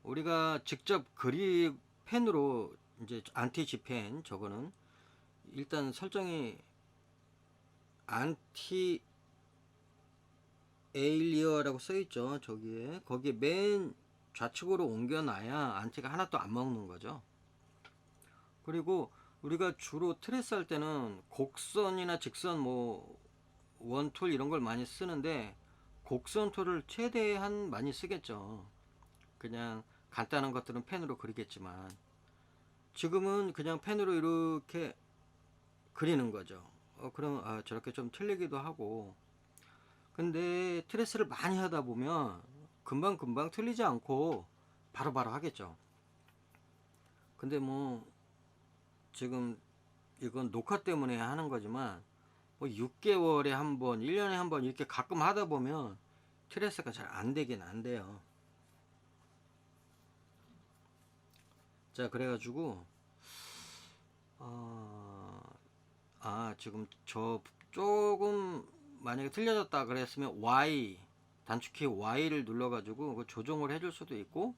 우리가 직접 펜으로 이제 안티 G펜 저거는 일단 설정이 안티 에일리어라고 써있죠. 저기에 거기에 맨 좌측으로 옮겨놔야 안티가 하나도 안 먹는 거죠. 그리고 우리가 주로 트레스 할 때는 곡선이나 직선 뭐 원툴 이런 걸 많이 쓰는데 곡선 툴을 최대한 많이 쓰겠죠. 그냥 간단한 것들은 펜으로 그리겠지만 지금은 그냥 펜으로 이렇게 그리는 거죠. 그럼 저렇게 좀 틀리기도 하고, 근데 트레스를 많이 하다 보면 금방 틀리지 않고 바로바로 하겠죠. 근데 뭐 지금 이건 녹화 때문에 하는 거지만 뭐 6개월에 한 번, 1년에 한 번 이렇게 가끔 하다 보면 트레스가 잘 안 되긴 안 돼요. 자, 그래가지고 지금 저 조금 만약에 틀려졌다 그랬으면 Y 단축키 Y를 눌러가지고 그 조정을 해줄 수도 있고,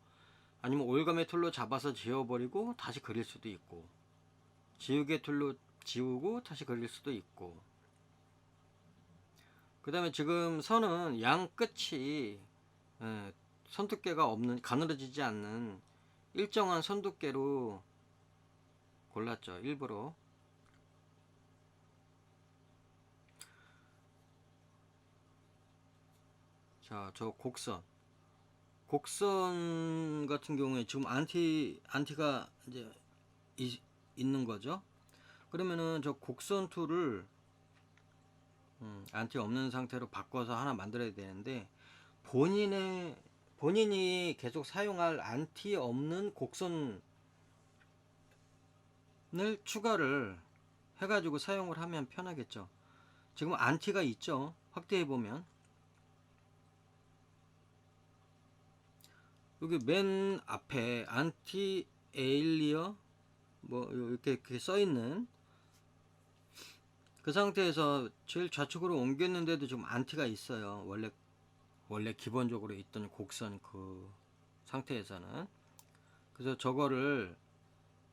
아니면 올가미 툴로 잡아서 지워버리고 다시 그릴 수도 있고, 지우개 툴로 지우고 다시 그릴 수도 있고. 그 다음에 지금 선은 양 끝이 선 두께가 없는, 가늘어지지 않는 일정한 선 두께로 골랐죠, 일부러. 자, 저 곡선 같은 경우에 지금 안티가 이제 있는 거죠. 그러면은 저 곡선 툴을 안티 없는 상태로 바꿔서 하나 만들어야 되는데, 본인이 계속 사용할 안티 없는 곡선을 추가를 해가지고 사용을 하면 편하겠죠. 지금 안티가 있죠. 확대해 보면 여기 맨 앞에 안티 에일리어 뭐 이렇게 써 있는 그 상태에서 제일 좌측으로 옮겼는데도 지금 안티가 있어요. 원래 기본적으로 있던 곡선 그 상태에서는. 그래서 저거를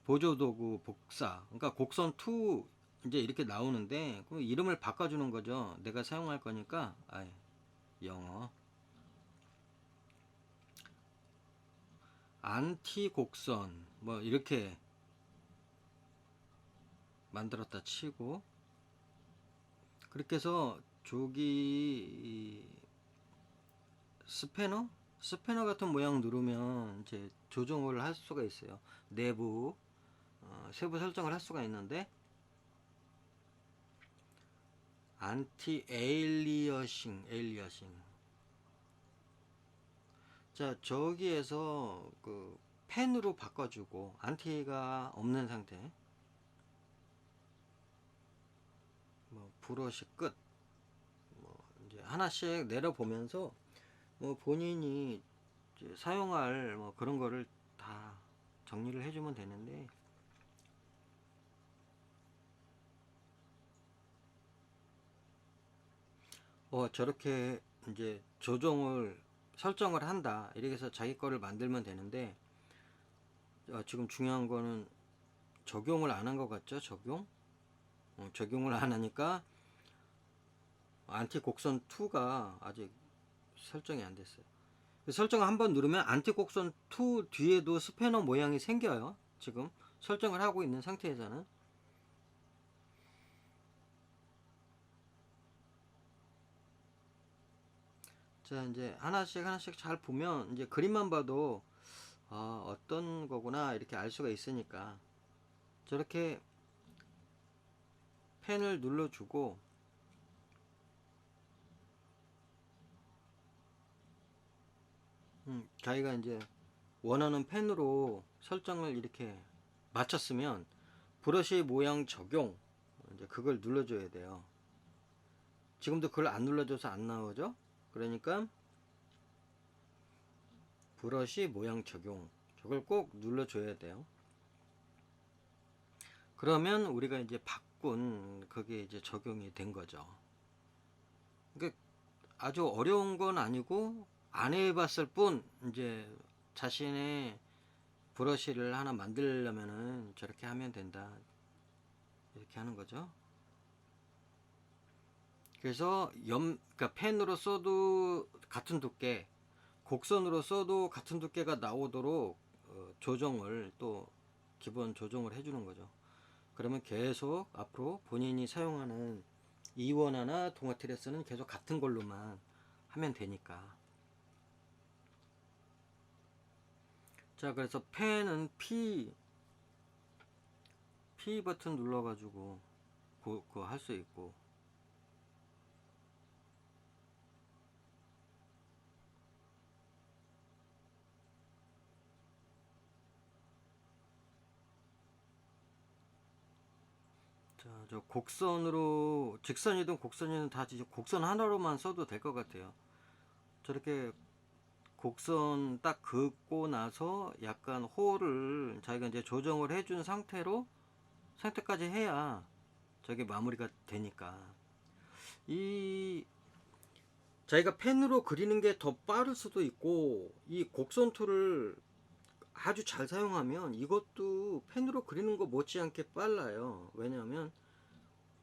보조도구 복사, 그러니까 곡선 2 이제 이렇게 나오는데 그 이름을 바꿔주는 거죠. 내가 사용할 거니까 영어 안티 곡선 뭐 이렇게 만들었다 치고, 그렇게 해서 저기 스패너 같은 모양 누르면 이제 조정을 할 수가 있어요. 내부 세부 설정을 할 수가 있는데, 안티 에일리어싱. 자, 저기에서 그 펜으로 바꿔주고, 안티가 없는 상태, 뭐 브러쉬 끝, 뭐 이제 하나씩 내려보면서 뭐 본인이 이제 사용할 뭐 그런 거를 다 정리를 해주면 되는데, 저렇게 이제 설정을 한다 이렇게 해서 자기 거를 만들면 되는데, 지금 중요한 거는 적용을 안 한 것 같죠. 적용을 안 하니까 안티 곡선 2가 아직 설정이 안 됐어요. 설정을 한번 누르면 안티 곡선 2 뒤에도 스패너 모양이 생겨요. 지금 설정을 하고 있는 상태에서는. 자, 이제 하나씩 잘 보면 이제 그림만 봐도 어떤 거구나 이렇게 알 수가 있으니까, 저렇게 펜을 눌러주고 자기가 이제 원하는 펜으로 설정을 이렇게 맞췄으면 브러쉬 모양 적용, 이제 그걸 눌러줘야 돼요. 지금도 그걸 안 눌러줘서 안 나오죠. 그러니까 브러쉬 모양 적용, 저걸 꼭 눌러줘야 돼요. 그러면 우리가 이제 바꾼 그게 이제 적용이 된 거죠. 그러니까 아주 어려운 건 아니고 안 해봤을 뿐 이제 자신의 브러쉬를 하나 만들려면은 저렇게 하면 된다, 이렇게 하는 거죠. 그래서 그러니까 펜으로 써도 같은 두께, 곡선으로 써도 같은 두께가 나오도록 조정을, 또 기본 조정을 해주는 거죠. 그러면 계속 앞으로 본인이 사용하는 이원화나 동아트레스는 계속 같은 걸로만 하면 되니까. 자, 그래서 펜은 P 버튼 눌러가지고 그거 할 수 있고, 자, 저 곡선으로, 직선이든 곡선이든 다 곡선 하나로만 써도 될 것 같아요. 저렇게 곡선 딱 긋고 나서 약간 홀을 자기가 이제 조정을 해준 상태까지 해야 저게 마무리가 되니까. 이 자기가 펜으로 그리는 게 더 빠를 수도 있고, 이 곡선 툴을 아주 잘 사용하면 이것도 펜으로 그리는 거 못지않게 빨라요. 왜냐하면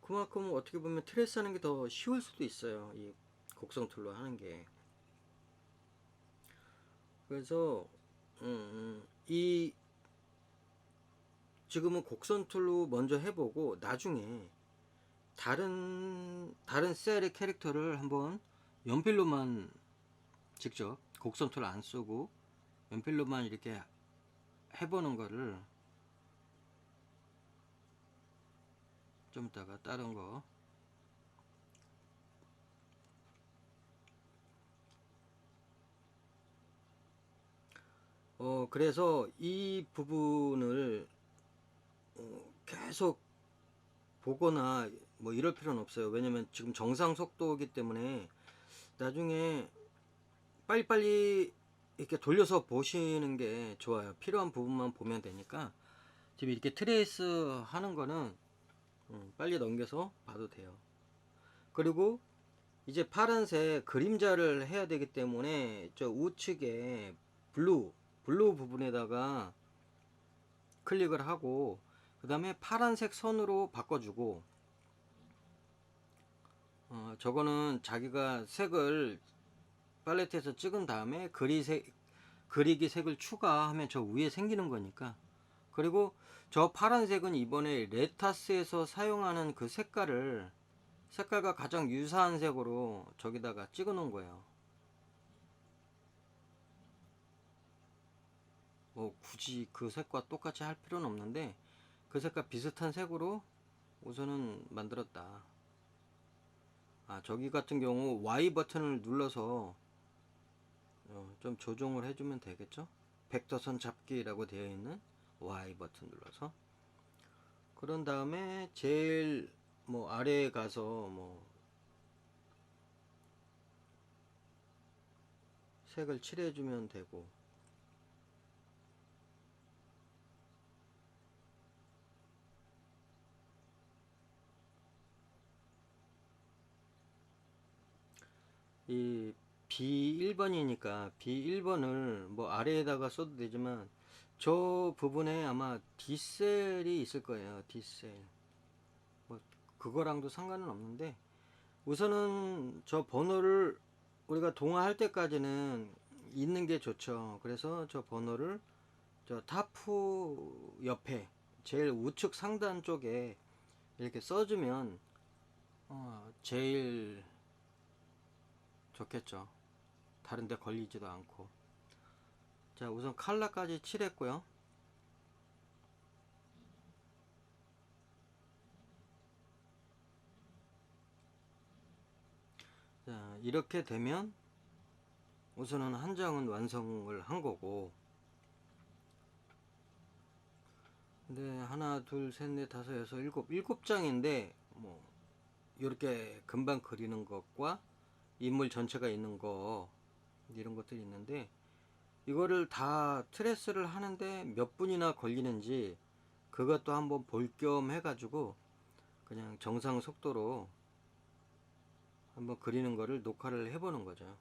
그만큼 어떻게 보면 트레스 하는 게 더 쉬울 수도 있어요, 이 곡선 툴로 하는 게. 그래서 이 지금은 곡선 툴로 먼저 해보고, 나중에 다른 셀의 캐릭터를 한번 연필로만, 직접 곡선 툴 안 쓰고 연필로만 이렇게 해보는 거를 좀 이따가 다른 거. 그래서 이 부분을 계속 보거나 뭐 이럴 필요는 없어요. 왜냐면 지금 정상 속도이기 때문에 나중에 빨리빨리 이렇게 돌려서 보시는 게 좋아요. 필요한 부분만 보면 되니까 지금 이렇게 트레이스 하는 거는 빨리 넘겨서 봐도 돼요. 그리고 이제 파란색 그림자를 해야 되기 때문에 저 우측에 블루 부분에다가 클릭을 하고, 그 다음에 파란색 선으로 바꿔주고, 저거는 자기가 색을 팔레트에서 찍은 다음에 그리기 색을 추가하면 저 위에 생기는 거니까. 그리고 저 파란색은 이번에 레타스에서 사용하는 그 색깔과 가장 유사한 색으로 저기다가 찍어 놓은 거예요. 뭐 굳이 그 색과 똑같이 할 필요는 없는데 그 색과 비슷한 색으로 우선은 만들었다. 저기 같은 경우 Y 버튼을 눌러서 좀 조정을 해주면 되겠죠. 벡터선 잡기라고 되어 있는 Y 버튼 눌러서, 그런 다음에 제일 뭐 아래에 가서 뭐 색을 칠해주면 되고, 이 B1번이니까 B1번을 뭐 아래에다가 써도 되지만 저 부분에 아마 D셀이 있을 거예요. D셀. 뭐 그거랑도 상관은 없는데, 우선은 저 번호를 우리가 동화할 때까지는 있는 게 좋죠. 그래서 저 번호를 저 타프 옆에 제일 우측 상단 쪽에 이렇게 써주면 제일 좋겠죠. 다른데 걸리지도 않고. 자, 우선 칼라까지 칠했고요. 자, 이렇게 되면 우선은 한 장은 완성을 한 거고, 근데 하나 둘셋넷 다섯 여섯 일곱 장인데 뭐 이렇게 금방 그리는 것과 인물 전체가 있는 거, 이런 것들이 있는데, 이거를 다 트레스를 하는데 몇 분이나 걸리는지 그것도 한번 볼 겸 해가지고 그냥 정상 속도로 한번 그리는 거를 녹화를 해보는 거죠.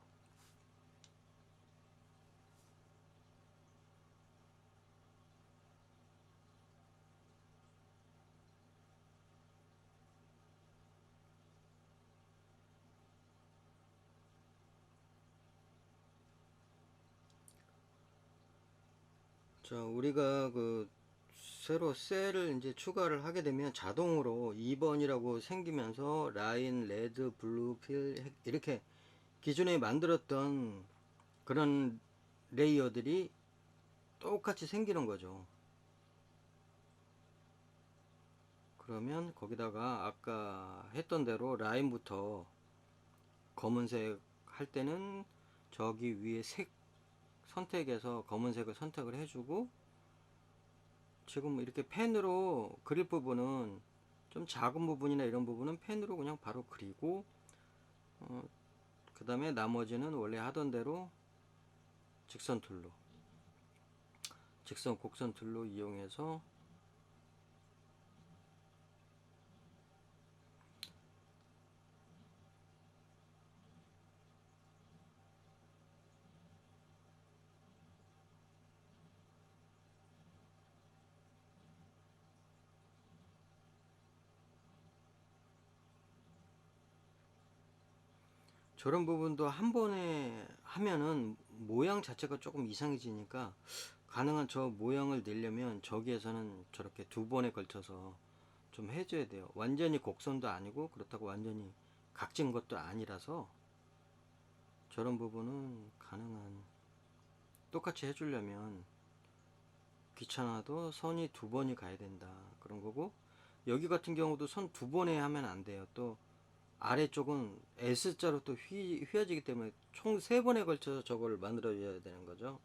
자, 우리가 그 새로 셀을 이제 추가를 하게 되면 자동으로 2번이라고 생기면서 라인, 레드, 블루, 필 이렇게 기존에 만들었던 그런 레이어들이 똑같이 생기는 거죠. 그러면 거기다가 아까 했던 대로 라인부터 검은색 할 때는 저기 위에 색 선택해서 검은색을 선택을 해주고, 지금 이렇게 펜으로 그릴 부분은 좀 작은 부분이나 이런 부분은 펜으로 그냥 바로 그리고, 그 다음에 나머지는 원래 하던 대로 직선 툴로, 직선 곡선 툴로 이용해서 저런 부분도 한 번에 하면은 모양 자체가 조금 이상해지니까, 가능한 저 모양을 내려면 저기에서는 저렇게 두 번에 걸쳐서 좀 해줘야 돼요. 완전히 곡선도 아니고 그렇다고 완전히 각진 것도 아니라서, 저런 부분은 가능한 똑같이 해주려면 귀찮아도 선이 두 번이 가야 된다 그런 거고, 여기 같은 경우도 선 두 번에 하면 안 돼요. 또 아래쪽은 S자로 또 휘어지기 때문에 총 세 번에 걸쳐서 저걸 만들어 줘야 되는 거죠.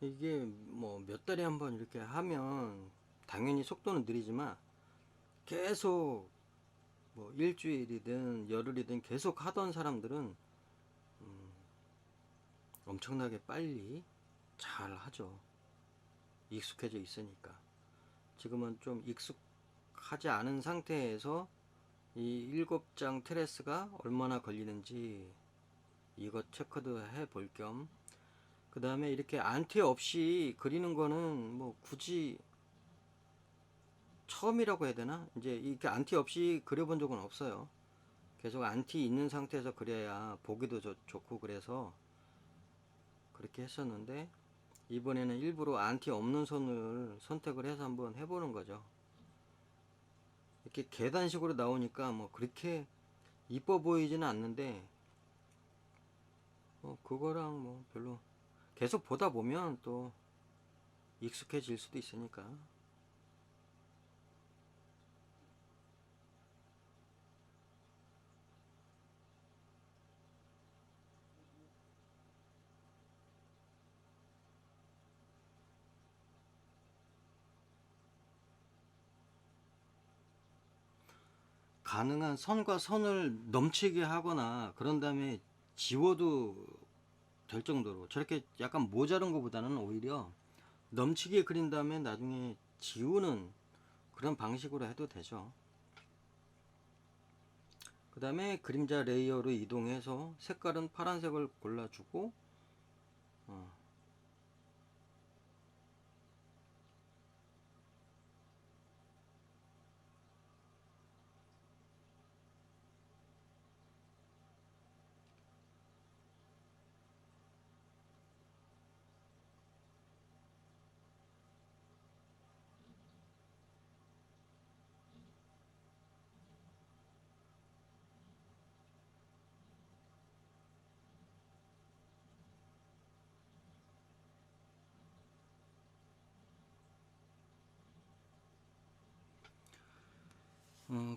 이게 뭐 몇 달에 한 번 이렇게 하면 당연히 속도는 느리지만, 계속 뭐 일주일이든 열흘이든 계속 하던 사람들은 엄청나게 빨리 잘 하죠. 익숙해져 있으니까. 지금은 좀 익숙하지 않은 상태에서 이 7장 트레스가 얼마나 걸리는지 이것 체크도 해 볼 겸, 그 다음에 이렇게 안티 없이 그리는 거는 뭐 굳이 처음이라고 해야 되나? 이제 이렇게 안티 없이 그려본 적은 없어요. 계속 안티 있는 상태에서 그려야 보기도 좋고 그래서 그렇게 했었는데, 이번에는 일부러 안티 없는 선을 선택을 해서 한번 해보는 거죠. 이렇게 계단식으로 나오니까 뭐 그렇게 이뻐 보이지는 않는데, 그거랑 뭐 별로 계속 보다 보면 또 익숙해질 수도 있으니까. 가능한 선과 선을 넘치게 하거나 그런 다음에 지워도 될 정도로, 저렇게 약간 모자른 것보다는 오히려 넘치게 그린 다음에 나중에 지우는 그런 방식으로 해도 되죠. 그 다음에 그림자 레이어로 이동해서 색깔은 파란색을 골라주고, 어,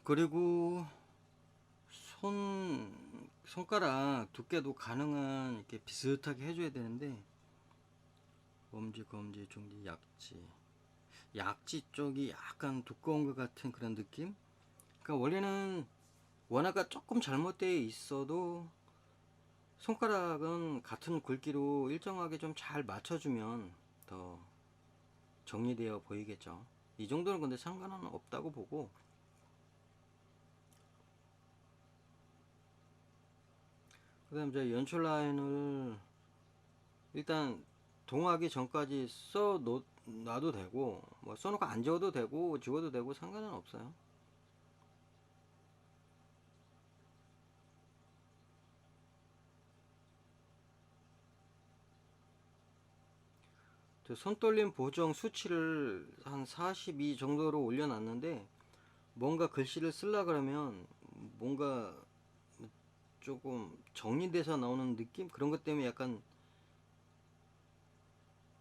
그리고 손가락 두께도 가능한 이렇게 비슷하게 해줘야 되는데, 엄지, 검지, 중지, 약지 쪽이 약간 두꺼운 것 같은 그런 느낌? 그러니까 원래는 원화가 조금 잘못되어 있어도 손가락은 같은 굵기로 일정하게 좀 잘 맞춰주면 더 정리되어 보이겠죠. 이 정도는 근데 상관은 없다고 보고, 그 다음 이제 연출 라인을 일단 동하기 전까지 써 놔도 되고 뭐 써놓고 안 지워도 되고 지워도 되고 상관은 없어요. 손떨림 보정 수치를 한 42 정도로 올려놨는데 뭔가 글씨를 쓰려 그러면 뭔가 조금 정리돼서 나오는 느낌? 그런 것 때문에 약간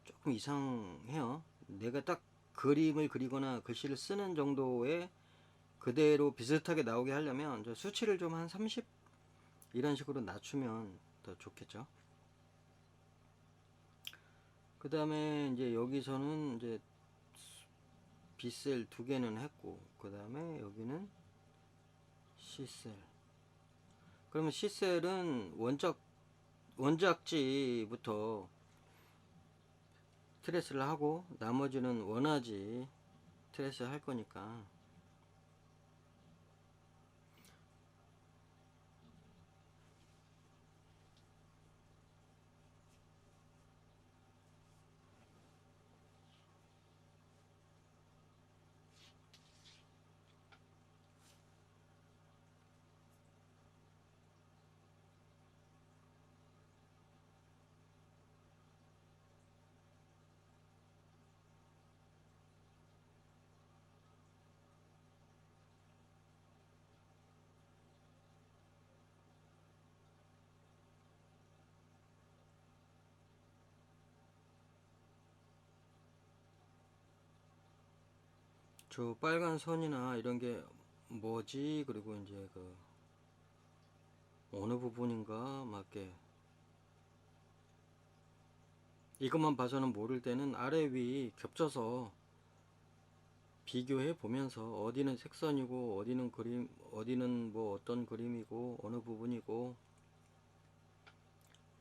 조금 이상해요. 내가 딱 그림을 그리거나 글씨를 쓰는 정도의 그대로 비슷하게 나오게 하려면 저 수치를 좀 한 30 이런 식으로 낮추면 더 좋겠죠. 그 다음에 이제 여기서는 이제 B셀 두 개는 했고, 그 다음에 여기는 C셀. 그러면 C셀은 원작지부터 트레스를 하고 나머지는 원하지 트레스 할 거니까. 저 빨간 선이나 이런 게 뭐지? 그리고 이제 그 어느 부분인가 맞게 이것만 봐서는 모를 때는 아래 위 겹쳐서 비교해 보면서 어디는 색선이고 어디는 그림, 어디는 뭐 어떤 그림이고 어느 부분이고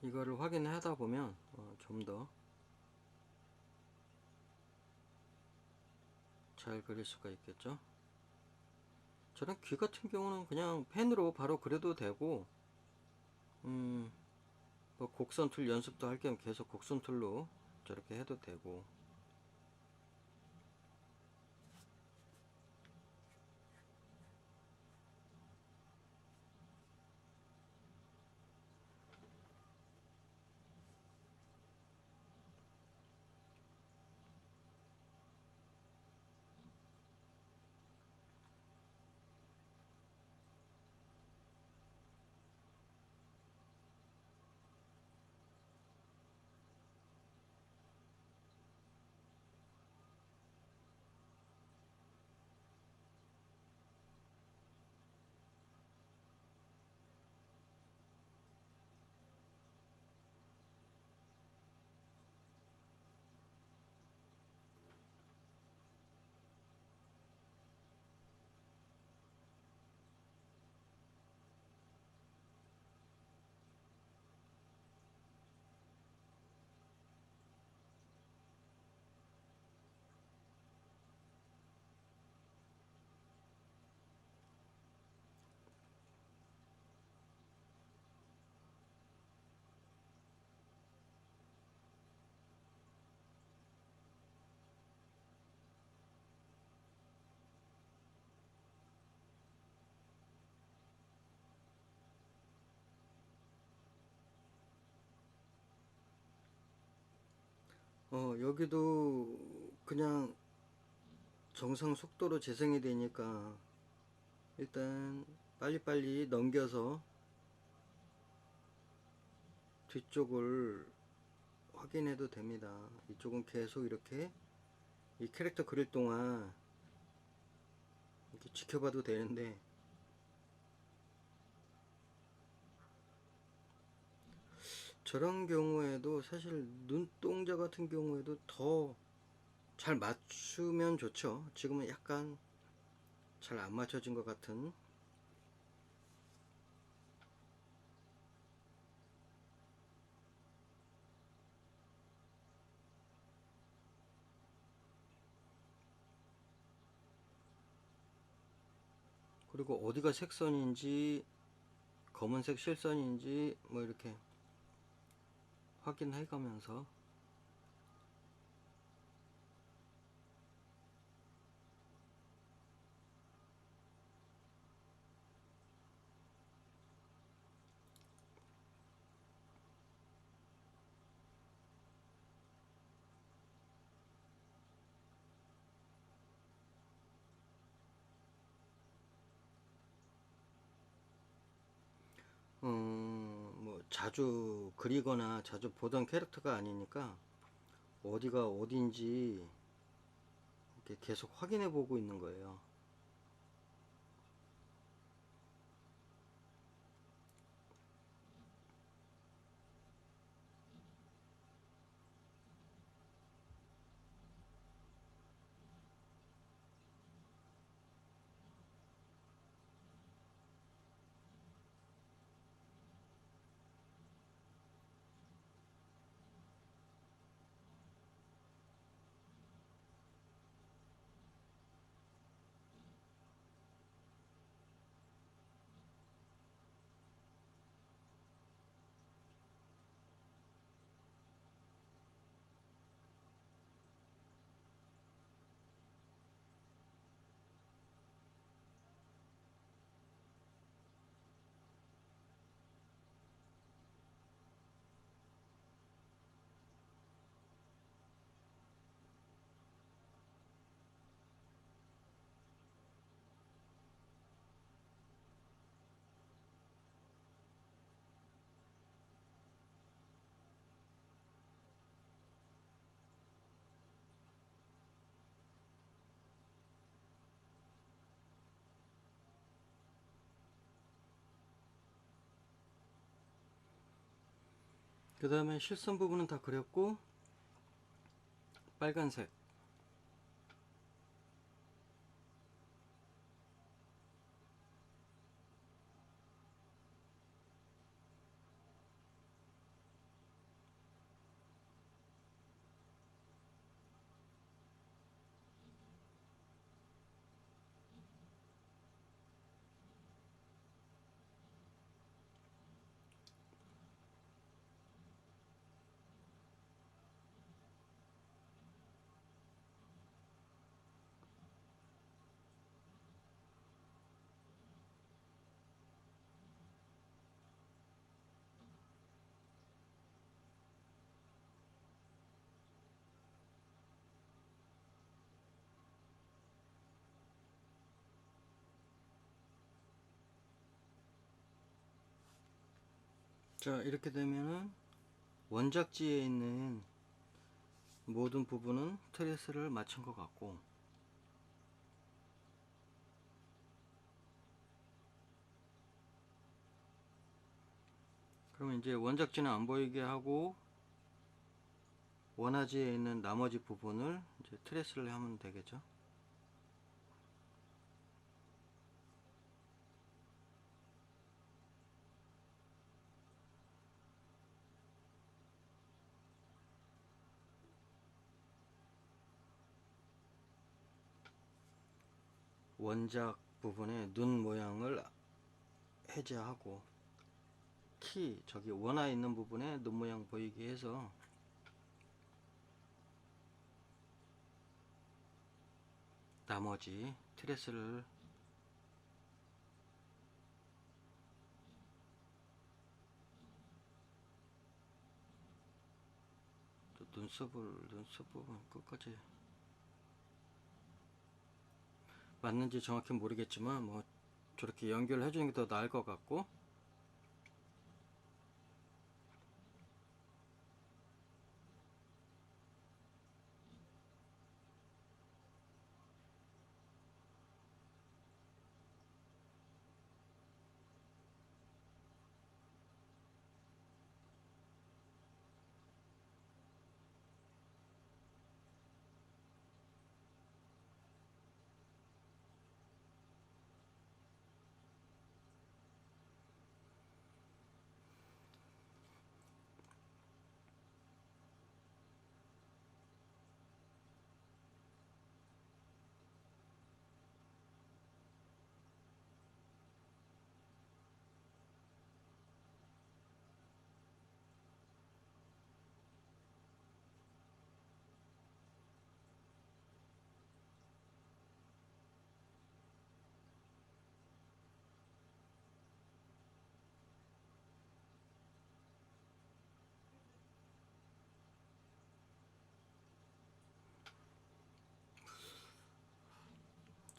이거를 확인하다 보면 좀 더 잘 그릴 수가 있겠죠. 저런 귀 같은 경우는 그냥 펜으로 바로 그려도 되고 뭐 곡선 툴 연습도 할 겸 계속 곡선 툴로 저렇게 해도 되고. 여기도 그냥 정상 속도로 재생이 되니까 일단 빨리빨리 넘겨서 뒤쪽을 확인해도 됩니다. 이쪽은 계속 이렇게 이 캐릭터 그릴 동안 이렇게 지켜봐도 되는데 저런 경우에도 사실 눈동자 같은 경우에도 더 잘 맞추면 좋죠. 지금은 약간 잘 안 맞춰진 것 같은. 그리고 어디가 색선인지 검은색 실선인지 뭐 이렇게 확인해 가면서 뭐 자주 그리거나 자주 보던 캐릭터가 아니니까 어디가 어딘지 이렇게 계속 확인해 보고 있는 거예요. 그 다음에 실선 부분은 다 그렸고 빨간색 자 이렇게 되면은 원작지에 있는 모든 부분은 트레스를 맞춘 것 같고 그러면 이제 원작지는 안 보이게 하고 원화지에 있는 나머지 부분을 이제 트레스를 하면 되겠죠. 원작 부분의 눈 모양을 해제하고 저기 원화 있는 부분에 눈 모양 보이게 해서 나머지 트레스를 또 눈썹 부분 끝까지 맞는지 정확히 모르겠지만 뭐 저렇게 연결해 주는 게 더 나을 것 같고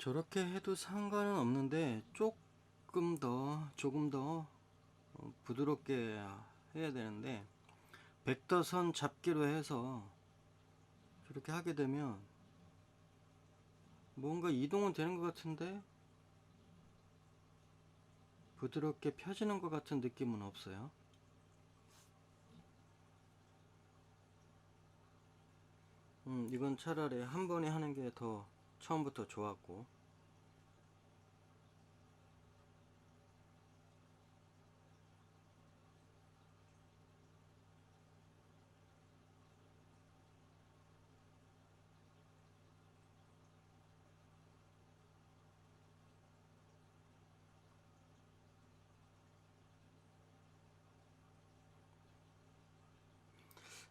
저렇게 해도 상관은 없는데 조금 더 부드럽게 해야 되는데, 백더선 잡기로 해서 저렇게 하게 되면 뭔가 이동은 되는 것 같은데 부드럽게 펴지는 것 같은 느낌은 없어요. 이건 차라리 한 번에 하는 게 더 처음부터 좋았고.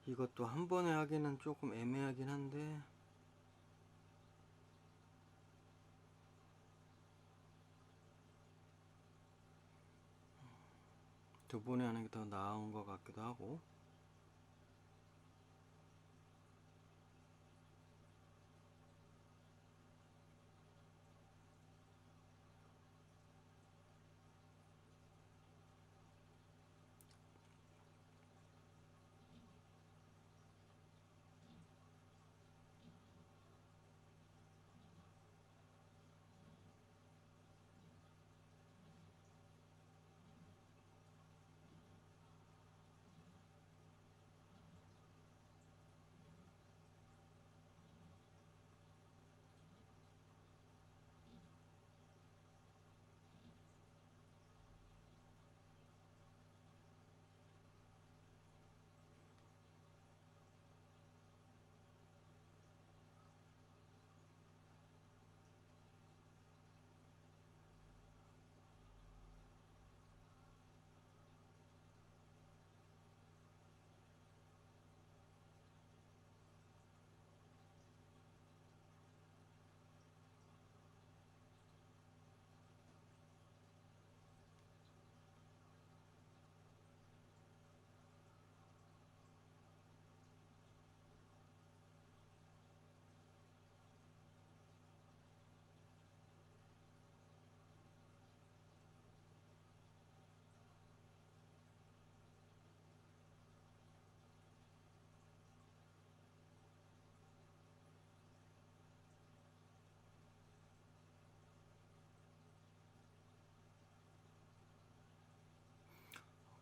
이것도 한 번에 하기는 조금 애매하긴 한데, 두 번에 하는 게 더 나은 것 같기도 하고.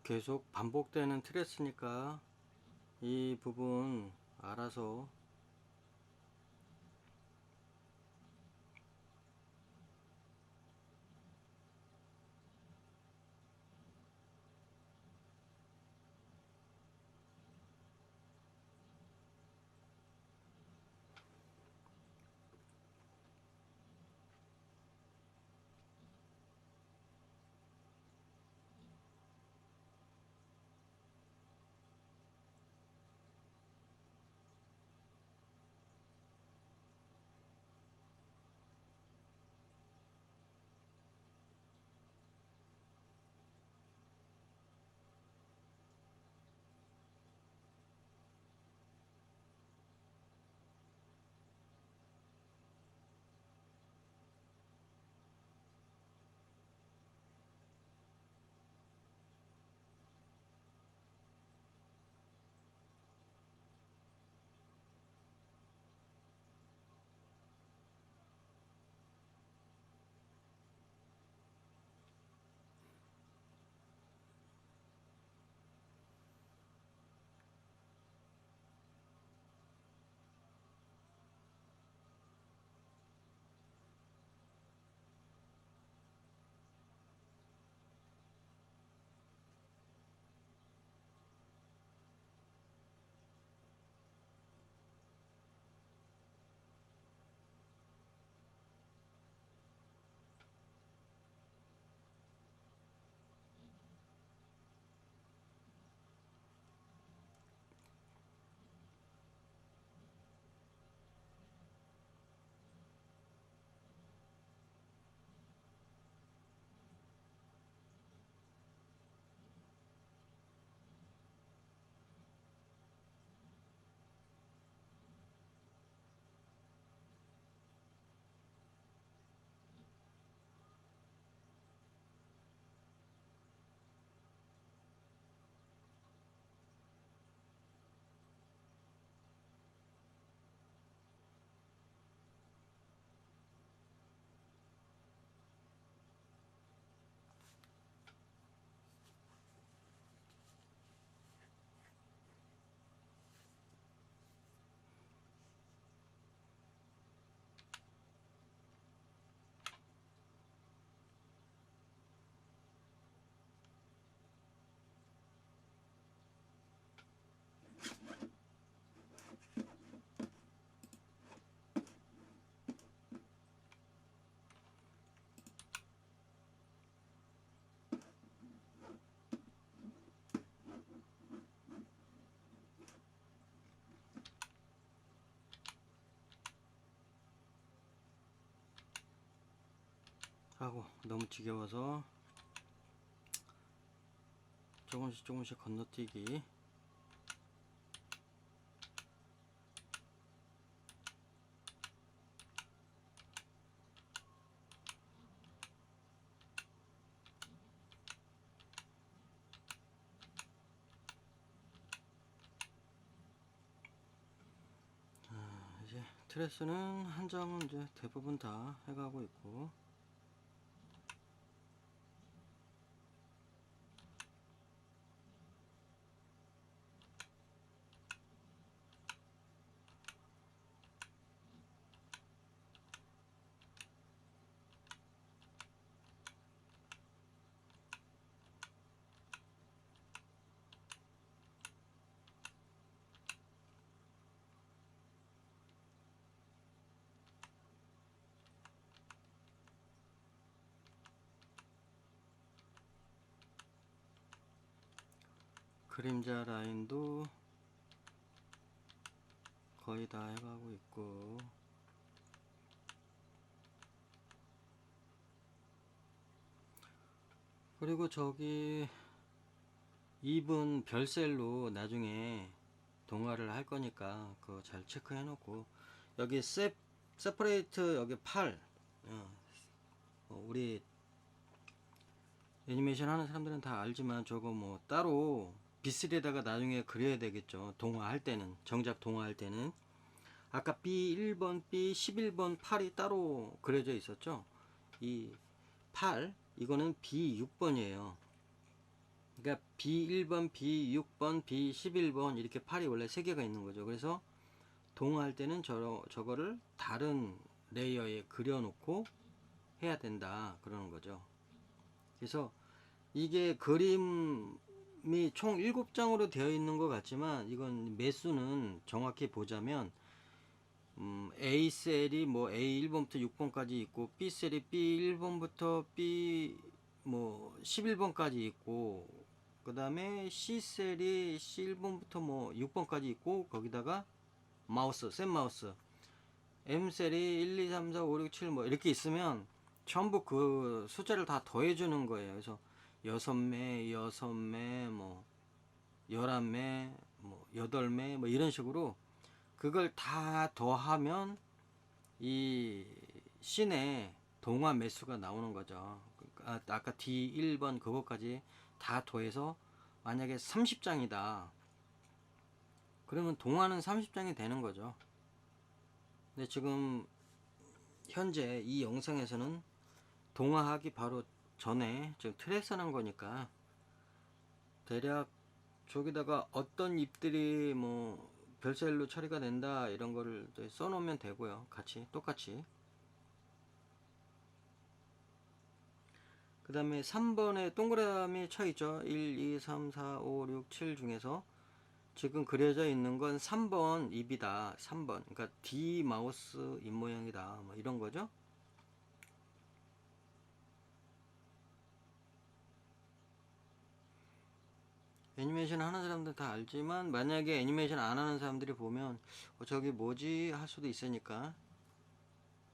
계속 반복되는 트레스니까 이 부분 알아서 하고 너무 지겨워서 조금씩 건너뛰기. 이제 트레스는 한정은 이제 대부분 다 해가고 있고, 그림자 라인도 거의 다 해가고 있고, 그리고 저기 2분 별셀로 나중에 동화를 할 거니까 그거 잘 체크해 놓고, 여기 세퍼레이트 여기 8, 우리 애니메이션 하는 사람들은 다 알지만 저거 뭐 따로 B3에다가 나중에 그려야 되겠죠. 동화할 때는, 정작 동화할 때는. 아까 B1번, B11번 8이 따로 그려져 있었죠. 이 8, 이거는 B6번이에요. 그러니까 B1번, B6번, B11번 이렇게 8이 원래 3개가 있는 거죠. 그래서 동화할 때는 저거를 다른 레이어에 그려놓고 해야 된다 그러는 거죠. 그래서 이게 그림이 총 7장으로 되어 있는 것 같지만, 이건 매수는 정확히 보자면 A셀이 뭐 A1번부터 6번까지 있고, B셀이 B1번부터 B 뭐 11번까지 있고, 그 다음에 C셀이 C1번부터 뭐 6번까지 있고, 거기다가 센 마우스 M셀이 1, 2, 3, 4, 5, 6, 7 뭐 이렇게 있으면 전부 그 숫자를 다 더해주는 거예요. 그래서 6매, 6매, 뭐 11매, 뭐 8매 뭐 이런 식으로 그걸 다 더하면 이 씬의 동화 매수가 나오는 거죠. 아까 D1번 그거까지 다 더해서 만약에 30장이다. 그러면 동화는 30장이 되는 거죠. 근데 지금 현재 이 영상에서는 동화하기 바로 전에 지금 트레이서한 거니까, 대략 저기다가 어떤 잎들이 뭐 별셀로 처리가 된다 이런 거를 써놓으면 되고요. 똑같이. 그 다음에 3번에 동그라미 쳐 있죠. 1, 2, 3, 4, 5, 6, 7 중에서 지금 그려져 있는 건 3번 잎이다. 3번. 그러니까 D 마우스 잎 모양이다. 뭐 이런 거죠. 애니메이션 하는 사람들 다 알지만, 만약에 애니메이션 안 하는 사람들이 보면 저기 뭐지 할 수도 있으니까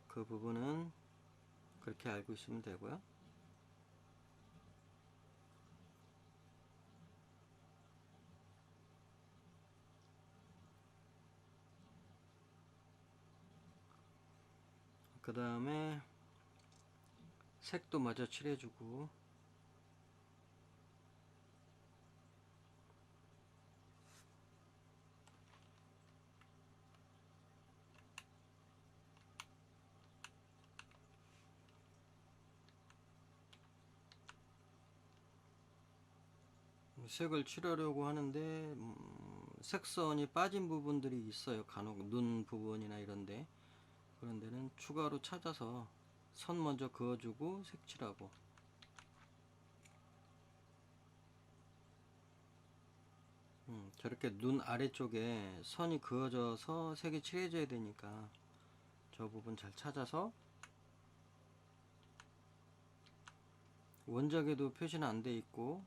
그 부분은 그렇게 알고 있으면 되고요. 그 다음에 색도 마저 칠해주고, 색을 칠하려고 하는데 색선이 빠진 부분들이 있어요. 간혹 눈 부분이나 이런데, 그런 데는 추가로 찾아서 선 먼저 그어주고 색칠하고. 저렇게 눈 아래쪽에 선이 그어져서 색이 칠해져야 되니까 저 부분 잘 찾아서, 원작에도 표시는 안 돼 있고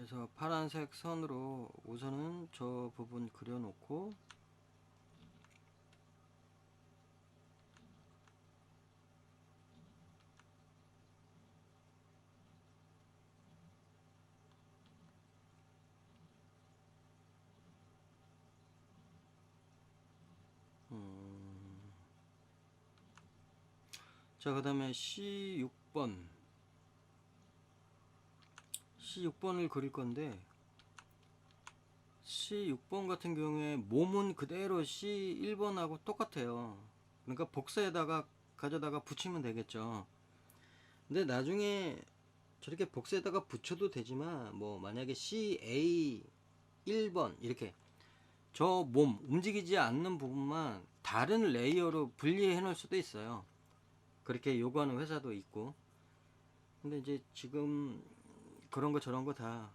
그래서 파란색 선으로 우선은 저 부분 그려놓고, 자, 그 다음에 C6번을 그릴 건데, C6번 같은 경우에 몸은 그대로 C1번하고 똑같아요. 그러니까 복사에다가 가져다가 붙이면 되겠죠. 근데 나중에 저렇게 복사에다가 붙여도 되지만, 뭐 만약에 CA1번 이렇게 저 몸 움직이지 않는 부분만 다른 레이어로 분리해 놓을 수도 있어요. 그렇게 요구하는 회사도 있고. 근데 이제 지금 그런 거 저런 거 다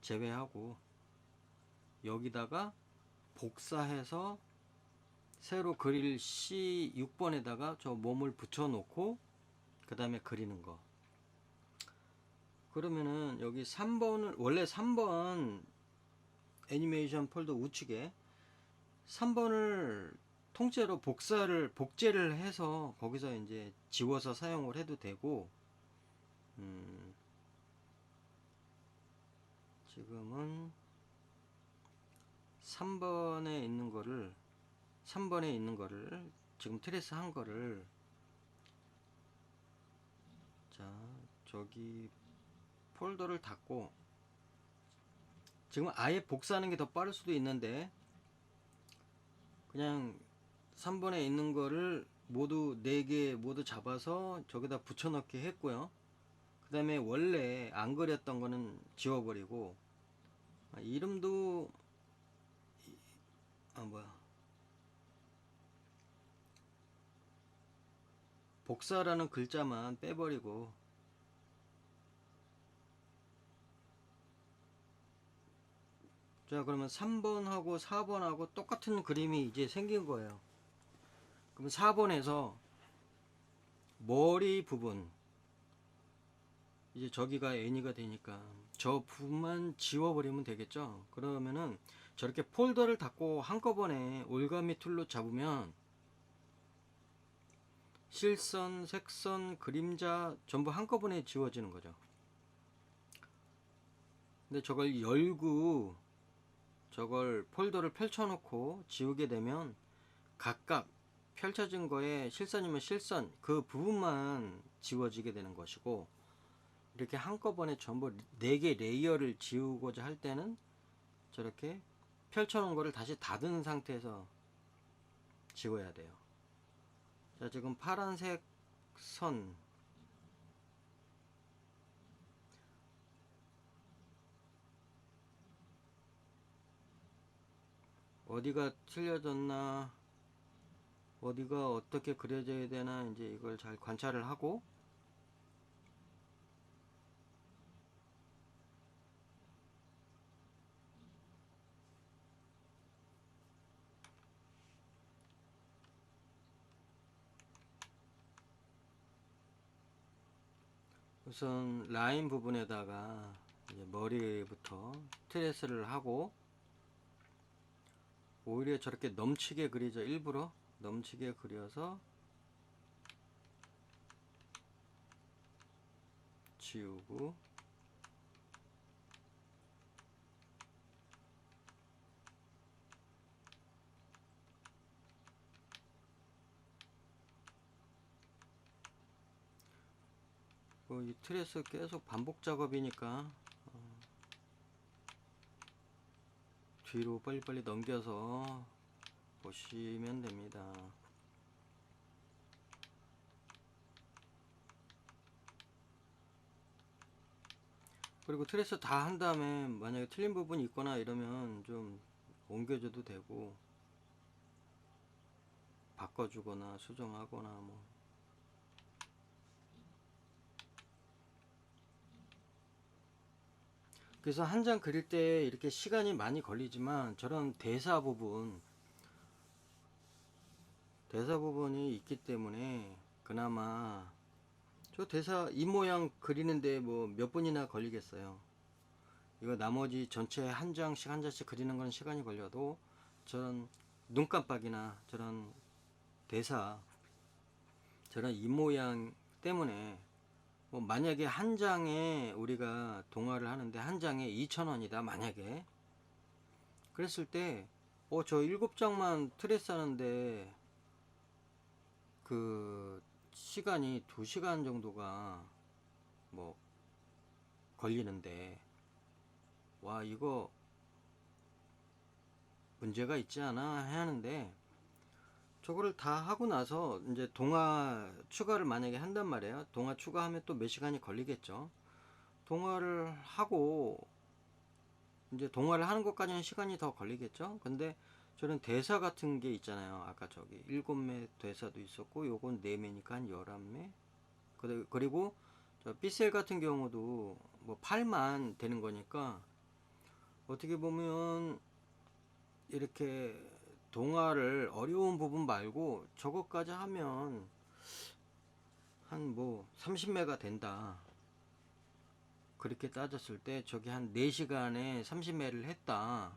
제외하고 여기다가 복사해서 새로 그릴 C6번에다가 저 몸을 붙여 놓고 그 다음에 그리는 거. 그러면은 여기 3번을, 원래 3번 애니메이션 폴더 우측에 3번을 통째로 복제를 해서 거기서 이제 지워서 사용을 해도 되고, 지금은 3번에 있는 거를 지금 트레스 한 거를, 자, 저기 폴더를 닫고, 지금 아예 복사하는 게 더 빠를 수도 있는데 그냥 3번에 있는 거를 모두 4개 모두 잡아서 저기다 붙여넣기 했고요. 그 다음에 원래 안 그렸던 거는 지워버리고, 이름도 복사라는 글자만 빼버리고, 자, 그러면 3번하고 4번하고 똑같은 그림이 이제 생긴 거예요. 그럼 4번에서 머리 부분, 이제 저기가 애니가 되니까 저 부분만 지워버리면 되겠죠. 그러면은 저렇게 폴더를 닫고 한꺼번에 올가미 툴로 잡으면 실선, 색선, 그림자 전부 한꺼번에 지워지는 거죠. 근데 저걸 열고 저걸 폴더를 펼쳐놓고 지우게 되면 각각 펼쳐진 거에 실선이면 실선 그 부분만 지워지게 되는 것이고, 이렇게 한꺼번에 전부 4개 레이어를 지우고자 할 때는 저렇게 펼쳐놓은 거를 다시 닫은 상태에서 지워야 돼요. 자, 지금 파란색 선, 어디가 틀려졌나, 어디가 어떻게 그려져야 되나, 이제 이걸 잘 관찰을 하고, 우선 라인 부분에다가 이제 머리부터 트레스를 하고, 오히려 저렇게 넘치게 그리죠. 일부러 넘치게 그려서 지우고, 이 트레스 계속 반복 작업이니까 뒤로 빨리빨리 넘겨서 보시면 됩니다. 그리고 트레스 다 한 다음에 만약에 틀린 부분이 있거나 이러면 좀 옮겨줘도 되고, 바꿔주거나 수정하거나 뭐. 그래서 한 장 그릴 때 이렇게 시간이 많이 걸리지만 저런 대사 부분이 있기 때문에 그나마 저 대사 이 모양 그리는데 뭐 몇 분이나 걸리겠어요. 이거 나머지 전체 한 장씩 한 장씩 그리는 건 시간이 걸려도 저런 눈 깜빡이나 저런 대사 저런 이 모양 때문에 뭐 만약에 한 장에 우리가 동화를 하는데 한 장에 2,000원이다 만약에 그랬을 때 저 7장만 트레스 하는데 그 시간이 2시간 정도가 뭐 걸리는데 와 이거 문제가 있지 않아 해야 하는데 저거를 다 하고 나서 이제 동화 추가를 만약에 한단 말이에요. 동화 추가하면 또 몇 시간이 걸리겠죠. 동화를 하고 이제 동화를 하는 것까지는 시간이 더 걸리겠죠. 근데 저런 대사 같은 게 있잖아요. 아까 저기 7매 대사도 있었고 요건 4매니까 한 11매. 그리고 저 삐셀 같은 경우도 뭐 8만 되는 거니까 어떻게 보면 이렇게 동화를 어려운 부분 말고 저것까지 하면 한 뭐 30매가 된다. 그렇게 따졌을 때 저기 한 4시간에 30매를 했다.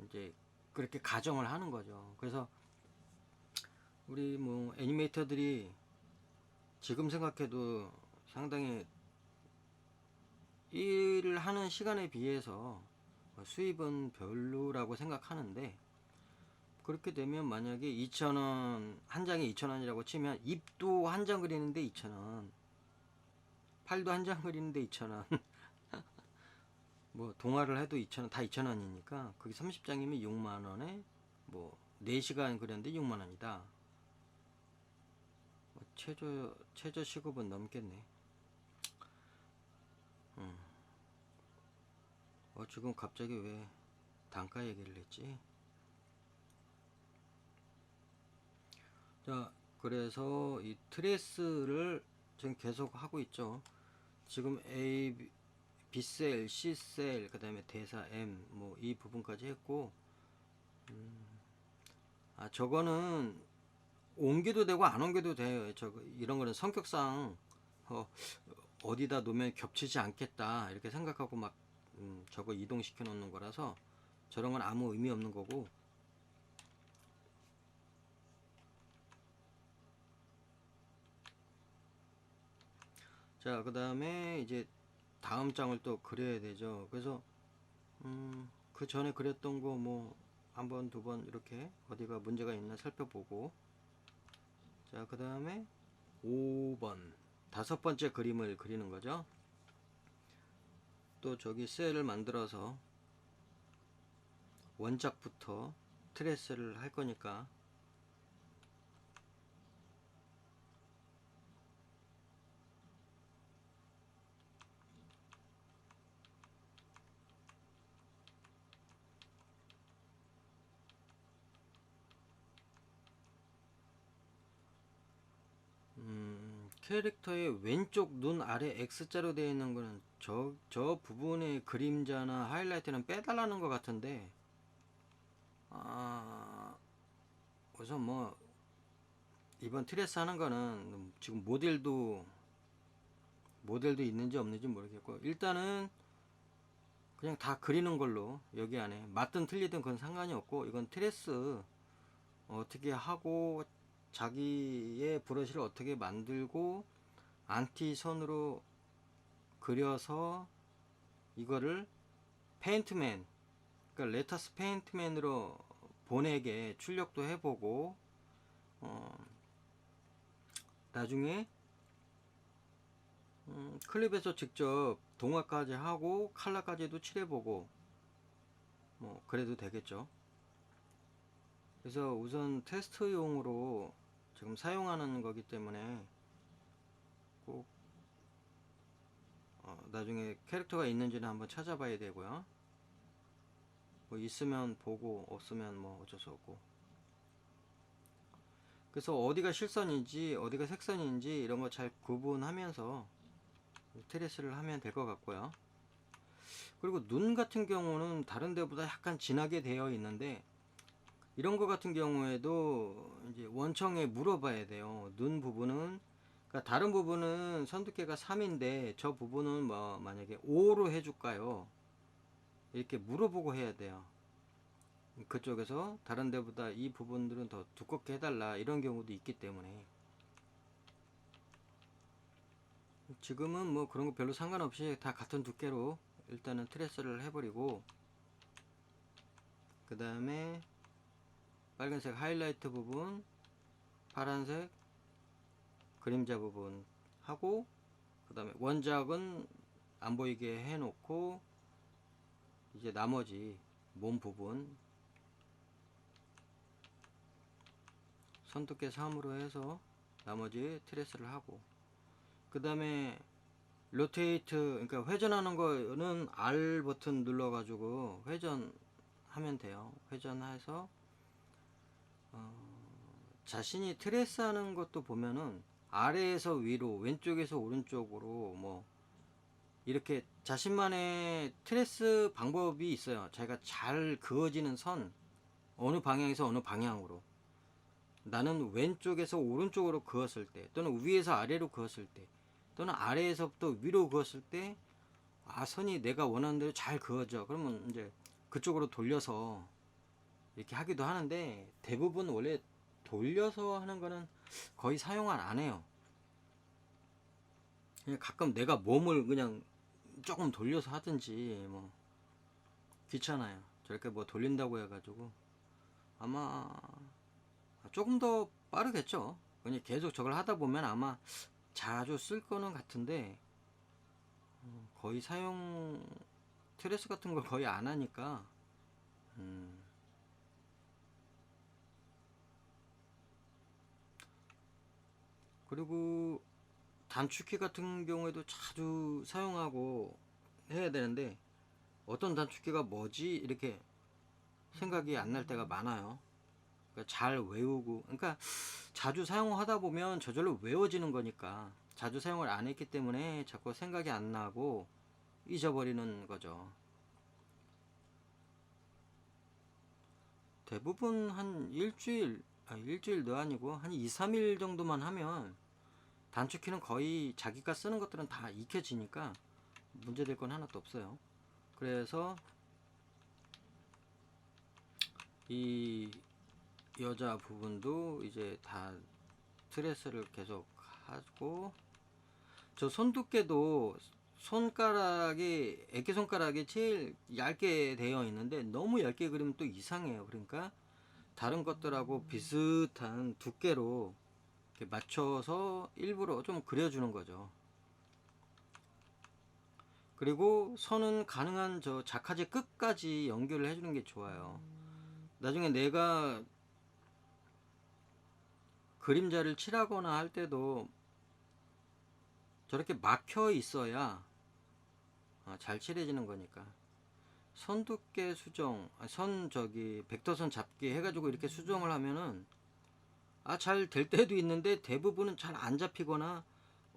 이제 그렇게 가정을 하는 거죠. 그래서 우리 뭐 애니메이터들이 지금 생각해도 상당히 일을 하는 시간에 비해서 수입은 별로라고 생각하는데 그렇게 되면 만약에 2,000원 한 장에 2,000원이라고 치면 입도 한 장 그리는데 2,000원 팔도 한 장 그리는데 2,000원 뭐 동화를 해도 2,000원 다 2,000원이니까 그게 30장이면 6만원에 뭐 4시간 그렸는데 6만원이다. 최저 시급은 넘겠네. 지금 갑자기 왜 단가 얘기를 했지? 자, 그래서 이 트레스를 지금 계속 하고 있죠. 지금 A, B셀, C셀, 그 다음에 대사 M, 뭐 이 부분까지 했고, 저거는 옮겨도 되고 안 옮겨도 돼요. 이런 거는 성격상 어디다 놓으면 겹치지 않겠다 이렇게 생각하고 막 저거 이동시켜 놓는 거라서 저런 건 아무 의미 없는 거고. 자, 그 다음에 이제 다음 장을 또 그려야 되죠. 그래서 그 전에 그렸던 거 뭐 한 번, 두 번 이렇게 어디가 문제가 있나 살펴보고, 자, 그 다음에 5번 다섯 번째 그림을 그리는 거죠. 또 저기 셀을 만들어서 원작부터 트레스를 할 거니까 캐릭터의 왼쪽 눈 아래 X자로 되어 있는 거는 저 부분의 그림자나 하이라이트는 빼달라는 것 같은데, 우선 뭐 이번 트레스 하는 거는 지금 모델도 있는지 없는지 모르겠고 일단은 그냥 다 그리는 걸로 여기 안에 맞든 틀리든 그건 상관이 없고, 이건 트레스 어떻게 하고 자기의 브러쉬를 어떻게 만들고 안티 선으로 그려서 이거를 페인트맨, 그러니까 레터스 페인트맨으로 보내게 출력도 해보고 나중에 클립에서 직접 동화까지 하고 칼라까지도 칠해보고 뭐 그래도 되겠죠. 그래서 우선 테스트용으로 지금 사용하는 거기 때문에 꼭 나중에 캐릭터가 있는지는 한번 찾아봐야 되고요. 뭐 있으면 보고 없으면 뭐 어쩔 수 없고. 그래서 어디가 실선인지 어디가 색선인지 이런 거 잘 구분하면서 트레스를 하면 될 것 같고요. 그리고 눈 같은 경우는 다른 데보다 약간 진하게 되어 있는데 이런 거 같은 경우에도 이제 원청에 물어봐야 돼요. 눈 부분은 그러니까 다른 부분은 선두께가 3인데 저 부분은 뭐 만약에 5로 해줄까요? 이렇게 물어보고 해야 돼요. 그쪽에서 다른 데보다 이 부분들은 더 두껍게 해달라 이런 경우도 있기 때문에 지금은 뭐 그런 거 별로 상관없이 다 같은 두께로 일단은 트레스를 해버리고, 그 다음에 빨간색 하이라이트 부분, 파란색 그림자 부분 하고, 그 다음에 원작은 안 보이게 해놓고, 이제 나머지 몸 부분 선두께 3으로 해서 나머지 트레스를 하고, 그 다음에 로테이트, 그러니까 회전하는 거는 R 버튼 눌러 가지고 회전하면 돼요. 회전해서 자신이 트레스 하는 것도 보면은 아래에서 위로, 왼쪽에서 오른쪽으로 뭐 이렇게 자신만의 트레스 방법이 있어요. 자기가 잘 그어지는 선, 어느 방향에서 어느 방향으로, 나는 왼쪽에서 오른쪽으로 그었을 때, 또는 위에서 아래로 그었을 때, 또는 아래에서부터 위로 그었을 때, 아, 선이 내가 원하는 대로 잘 그어져. 그러면 이제 그쪽으로 돌려서 이렇게 하기도 하는데, 대부분 원래 돌려서 하는 거는 거의 사용을 안 해요. 그냥 가끔 내가 몸을 그냥 조금 돌려서 하든지 뭐 귀찮아요. 저렇게 뭐 돌린다고 해가지고 아마 조금 더 빠르겠죠. 그냥 계속 저걸 하다 보면 아마 자주 쓸 거는 같은데, 거의 사용 트레스 같은 걸 거의 안 하니까. 그리고 단축키 같은 경우에도 자주 사용하고 해야 되는데, 어떤 단축키가 뭐지 이렇게 생각이 안 날 때가 많아요. 그러니까 잘 외우고, 그러니까 자주 사용하다 보면 저절로 외워지는 거니까, 자주 사용을 안 했기 때문에 자꾸 생각이 안 나고 잊어버리는 거죠. 대부분 한 일주일도 아니고 한 2, 3일 정도만 하면 단축키는 거의 자기가 쓰는 것들은 다 익혀지니까 문제될 건 하나도 없어요. 그래서 이 여자 부분도 이제 다 트레스를 계속 하고, 저 손두께도 손가락이, 애기 손가락이 제일 얇게 되어 있는데 너무 얇게 그리면 또 이상해요. 그러니까 다른 것들하고 비슷한 두께로 이렇게 맞춰서 일부러 좀 그려주는 거죠. 그리고 선은 가능한 저 자카제 끝까지 연결을 해주는 게 좋아요. 나중에 내가 그림자를 칠하거나 할 때도 저렇게 막혀 있어야 잘 칠해지는 거니까. 선 두께 수정, 선 저기 벡터선 잡기 해가지고 이렇게 수정을 하면은 잘 될 때도 있는데 대부분은 잘 안 잡히거나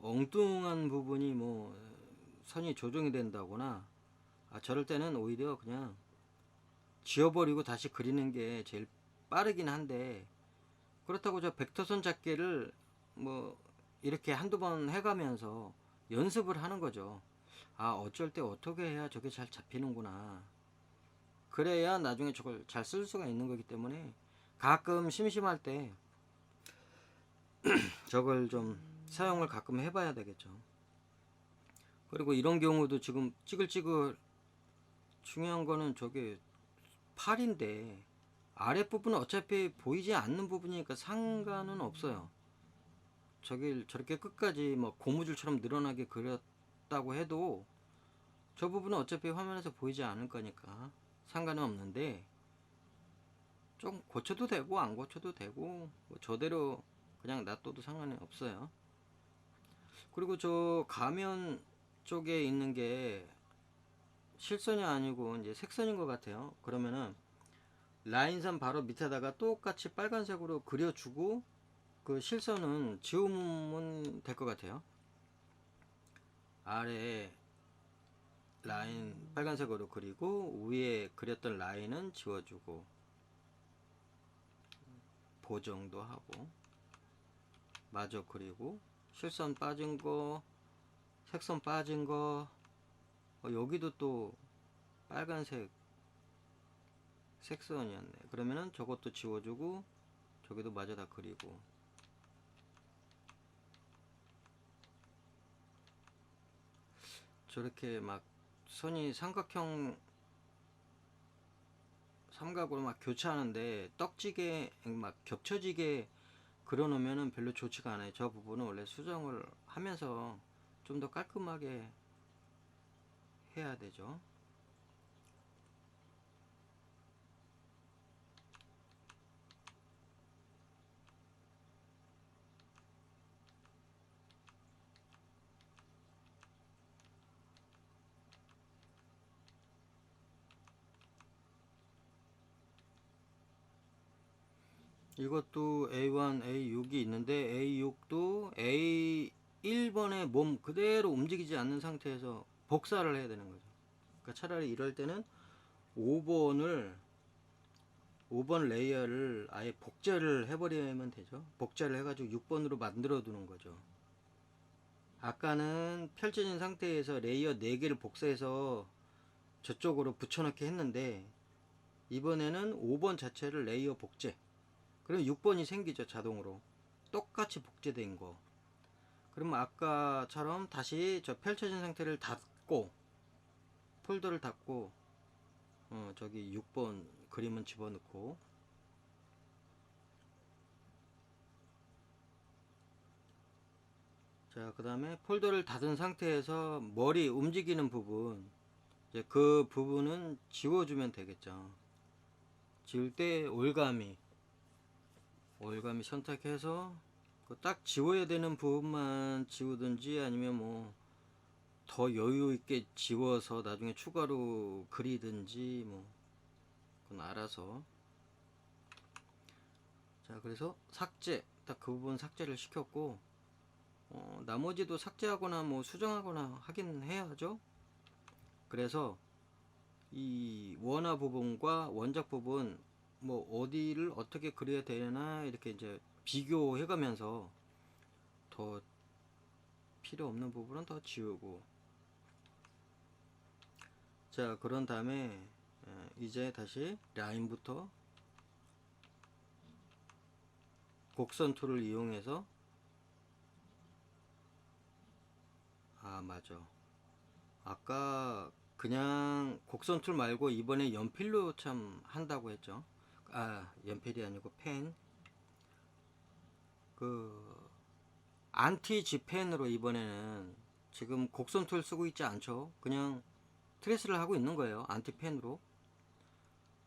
엉뚱한 부분이 뭐 선이 조정이 된다거나, 저럴 때는 오히려 그냥 지워버리고 다시 그리는 게 제일 빠르긴 한데, 그렇다고 저 벡터선 잡기를 뭐 이렇게 한두 번 해가면서 연습을 하는 거죠. 어쩔 때 어떻게 해야 저게 잘 잡히는구나. 그래야 나중에 저걸 잘 쓸 수가 있는 거기 때문에 가끔 심심할 때 저걸 좀 사용을 가끔 해봐야 되겠죠. 그리고 이런 경우도 지금 찌글찌글, 중요한 거는 저게 팔인데 아랫부분은 어차피 보이지 않는 부분이니까 상관은 없어요. 저길 저렇게 끝까지 뭐 고무줄처럼 늘어나게 그렸다고 해도 저 부분은 어차피 화면에서 보이지 않을 거니까 상관은 없는데, 좀 고쳐도 되고 안 고쳐도 되고 뭐 저대로 그냥 놔둬도 상관이 없어요. 그리고 저 가면 쪽에 있는 게 실선이 아니고 이제 색선인 것 같아요. 그러면은 라인선 바로 밑에다가 똑같이 빨간색으로 그려주고 그 실선은 지우면 될 것 같아요. 아래에 라인 빨간색으로 그리고 위에 그렸던 라인은 지워주고 보정도 하고 마저 그리고 실선 빠진 거, 색선 빠진 거, 여기도 또 빨간색 색선이었네. 그러면은 저것도 지워주고 저기도 마저 다 그리고. 저렇게 막 선이 삼각으로 막 교차하는데 떡지게 막 겹쳐지게 그려놓으면은 별로 좋지가 않아요. 저 부분은 원래 수정을 하면서 좀 더 깔끔하게 해야 되죠. 이것도 A1, A6이 있는데 A6도 A1번의 몸 그대로 움직이지 않는 상태에서 복사를 해야 되는 거죠. 그러니까 차라리 이럴 때는 5번 레이어를 아예 복제를 해버리면 되죠. 복제를 해가지고 6번으로 만들어 두는 거죠. 아까는 펼쳐진 상태에서 레이어 4개를 복사해서 저쪽으로 붙여넣기 했는데 이번에는 5번 자체를 레이어 복제. 그럼 6번이 생기죠. 자동으로. 똑같이 복제된 거. 그러면 아까처럼 다시 저 펼쳐진 상태를 닫고 폴더를 닫고 저기 6번 그림은 집어넣고 자 그 다음에 폴더를 닫은 상태에서 머리 움직이는 부분 이제 그 부분은 지워주면 되겠죠. 지울 때 올가미 선택해서 그 딱 지워야 되는 부분만 지우든지 아니면 뭐 더 여유 있게 지워서 나중에 추가로 그리든지 뭐 그건 알아서. 자 그래서 삭제 딱 그 부분 삭제를 시켰고 나머지도 삭제하거나 뭐 수정하거나 하긴 해야죠. 그래서 이 원화 부분과 원작 부분 뭐 어디를 어떻게 그려야 되나 이렇게 이제 비교해 가면서 더 필요 없는 부분은 더 지우고. 자 그런 다음에 이제 다시 라인부터 곡선 툴을 이용해서 맞아. 아까 그냥 곡선 툴 말고 이번에 연필로 참 한다고 했죠. 연필이 아니고 펜. 그 안티 G 펜으로 이번에는 지금 곡선 툴 쓰고 있지 않죠. 그냥 트레스를 하고 있는 거예요. 안티 펜으로.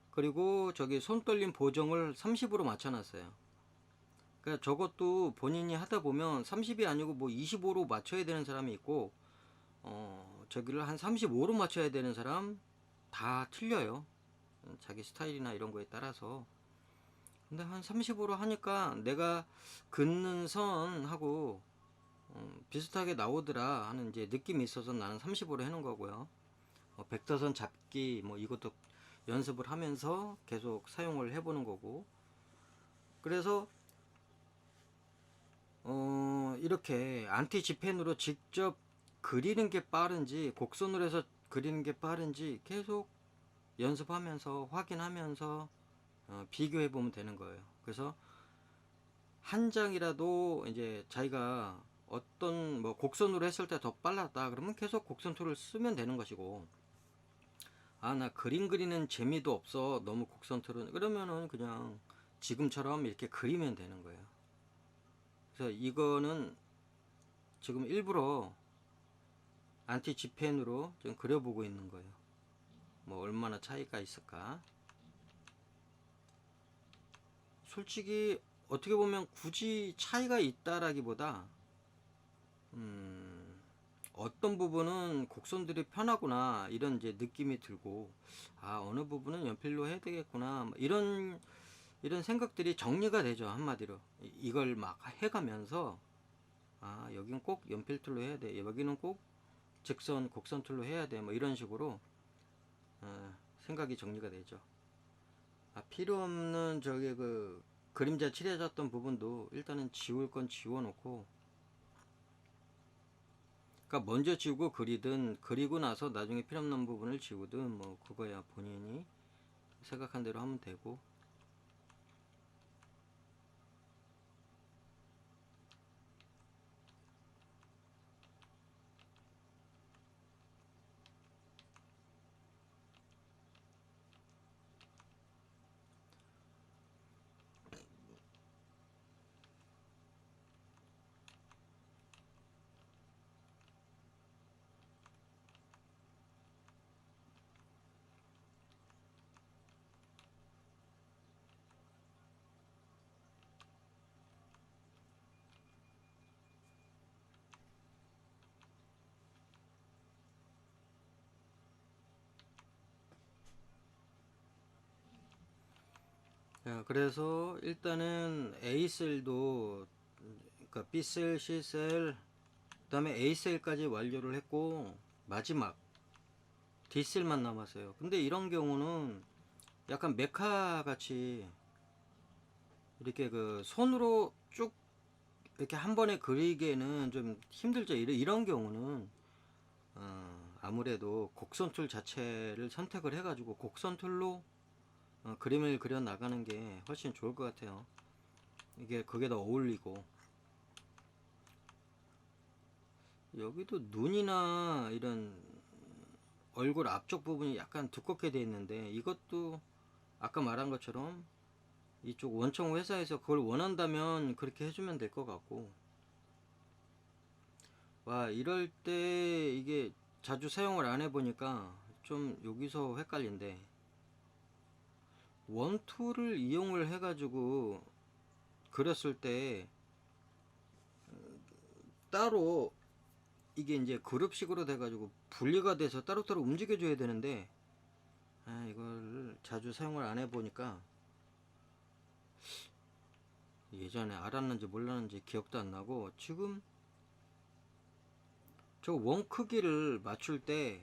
그리고 저기 손떨림 보정을 30으로 맞춰놨어요. 그러니까 저것도 본인이 하다 보면 30이 아니고 뭐 25로 맞춰야 되는 사람이 있고 저기를 한 35로 맞춰야 되는 사람 다 틀려요. 자기 스타일이나 이런 거에 따라서. 근데 한 35로 하니까 내가 긋는 선하고 비슷하게 나오더라 하는 이제 느낌이 있어서 나는 35로 해놓은 거고요. 백터선 잡기 뭐 이것도 연습을 하면서 계속 사용을 해보는 거고. 그래서 이렇게 안티 지펜으로 직접 그리는 게 빠른지 곡선으로 해서 그리는 게 빠른지 계속 연습하면서 확인하면서 비교해 보면 되는 거예요. 그래서 한 장이라도 이제 자기가 어떤 뭐 곡선으로 했을 때 더 빨랐다 그러면 계속 곡선 툴을 쓰면 되는 것이고, 나 그림 그리는 재미도 없어 너무 곡선 툴은, 그러면은 그냥 지금처럼 이렇게 그리면 되는 거예요. 그래서 이거는 지금 일부러 안티 지펜으로 좀 그려보고 있는 거예요. 뭐 얼마나 차이가 있을까. 솔직히 어떻게 보면 굳이 차이가 있다라기보다 어떤 부분은 곡선들이 편하구나 이런 이제 느낌이 들고, 어느 부분은 연필로 해야 되겠구나 뭐 이런 생각들이 정리가 되죠. 한마디로 이걸 막 해가면서 여긴 꼭 연필 툴로 해야 돼, 여기는 꼭 직선 곡선 툴로 해야 돼, 뭐 이런 식으로 생각이 정리가 되죠. 필요 없는 그림자 칠해졌던 부분도 일단은 지울 건 지워 놓고 그러니까 먼저 지우고 그리든 그리고 나서 나중에 필요 없는 부분을 지우든 뭐 그거야 본인이 생각한 대로 하면 되고. 자, 그래서 일단은 A셀도 그러니까 B셀, C셀, 그다음에 A셀까지 완료를 했고 마지막 D셀만 남았어요. 근데 이런 경우는 약간 메카 같이 이렇게 그 손으로 쭉 이렇게 한 번에 그리기에는 좀 힘들죠. 이런 경우는 아무래도 곡선 툴 자체를 선택을 해가지고 곡선 툴로 그림을 그려 나가는 게 훨씬 좋을 것 같아요. 이게 그게 더 어울리고. 여기도 눈이나 이런 얼굴 앞쪽 부분이 약간 두껍게 되어 있는데 이것도 아까 말한 것처럼 이쪽 원청 회사에서 그걸 원한다면 그렇게 해주면 될 것 같고. 와, 이럴 때 이게 자주 사용을 안 해보니까 좀 여기서 헷갈린데, 원툴을 이용을 해가지고 그렸을 때 따로 이게 이제 그룹식으로 돼가지고 분리가 돼서 따로따로 움직여줘야 되는데, 이걸 자주 사용을 안 해보니까 예전에 알았는지 몰랐는지 기억도 안 나고, 지금 저 원 크기를 맞출 때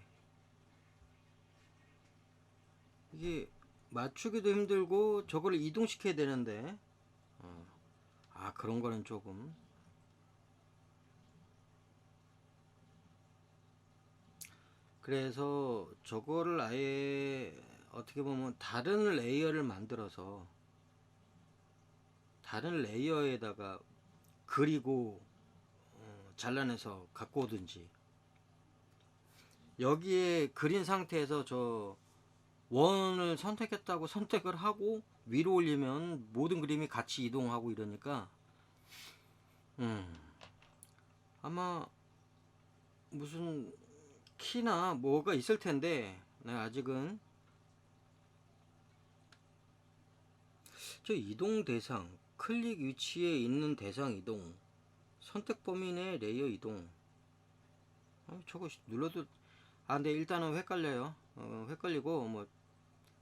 이게 맞추기도 힘들고 저걸 이동시켜야 되는데, 그런 거는 조금. 그래서 저거를 아예 어떻게 보면 다른 레이어를 만들어서 다른 레이어에다가 그리고 잘라내서 갖고 오든지, 여기에 그린 상태에서 저 원을 선택했다고 선택을 하고 위로 올리면 모든 그림이 같이 이동하고 이러니까 음, 아마 무슨 키나 뭐가 있을 텐데, 네, 아직은. 저 이동 대상, 클릭 위치에 있는 대상 이동, 선택 범위 내 레이어 이동. 저거 눌러도 근데 일단은 헷갈려요. 헷갈리고 뭐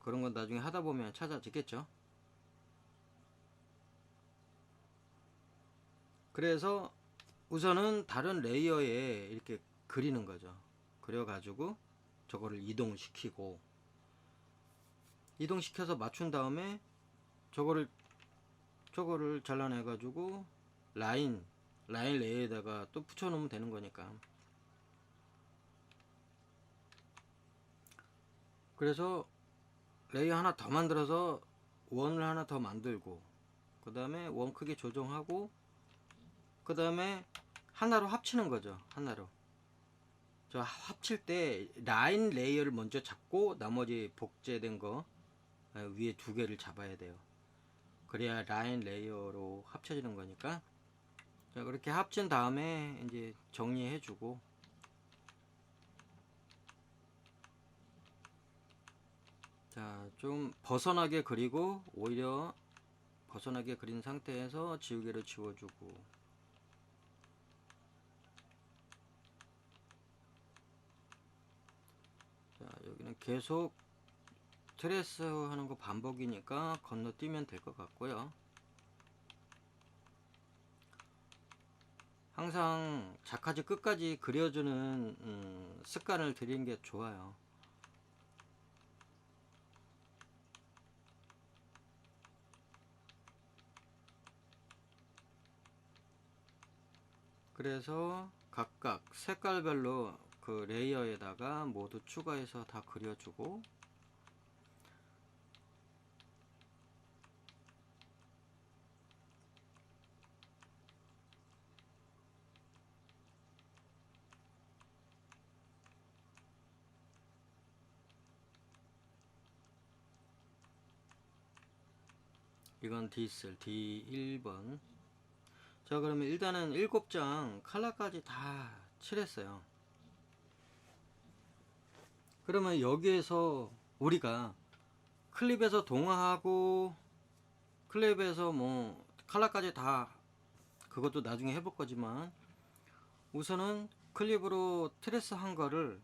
그런 건 나중에 하다 보면 찾아지겠죠. 그래서 우선은 다른 레이어에 이렇게 그리는 거죠. 그려가지고 저거를 이동시켜서 맞춘 다음에 저거를 잘라내가지고 라인 레이어에다가 또 붙여놓으면 되는 거니까. 그래서 레이어 하나 더 만들어서 원을 하나 더 만들고, 그 다음에 원 크기 조정하고, 그 다음에 하나로 합치는 거죠. 하나로 저 합칠 때 라인 레이어를 먼저 잡고 나머지 복제된 거 위에 두 개를 잡아야 돼요. 그래야 라인 레이어로 합쳐지는 거니까. 자, 그렇게 합친 다음에 이제 정리해 주고, 자, 좀 벗어나게 그리고 오히려 벗어나게 그린 상태에서 지우개로 지워주고. 자, 여기는 계속 트레이스 하는 거 반복이니까 건너뛰면 될 것 같고요. 항상 작화지 끝까지 그려주는 습관을 들이는 게 좋아요. 그래서 각각 색깔별로 그 레이어에다가 모두 추가해서 다 그려주고, 이건 D셀 D1번. 자, 그러면 일단은 7장 컬러까지 다 칠했어요. 그러면 여기에서 우리가 클립에서 동화하고 클립에서 뭐 컬러까지 다, 그것도 나중에 해볼 거지만, 우선은 클립으로 트레스 한 거를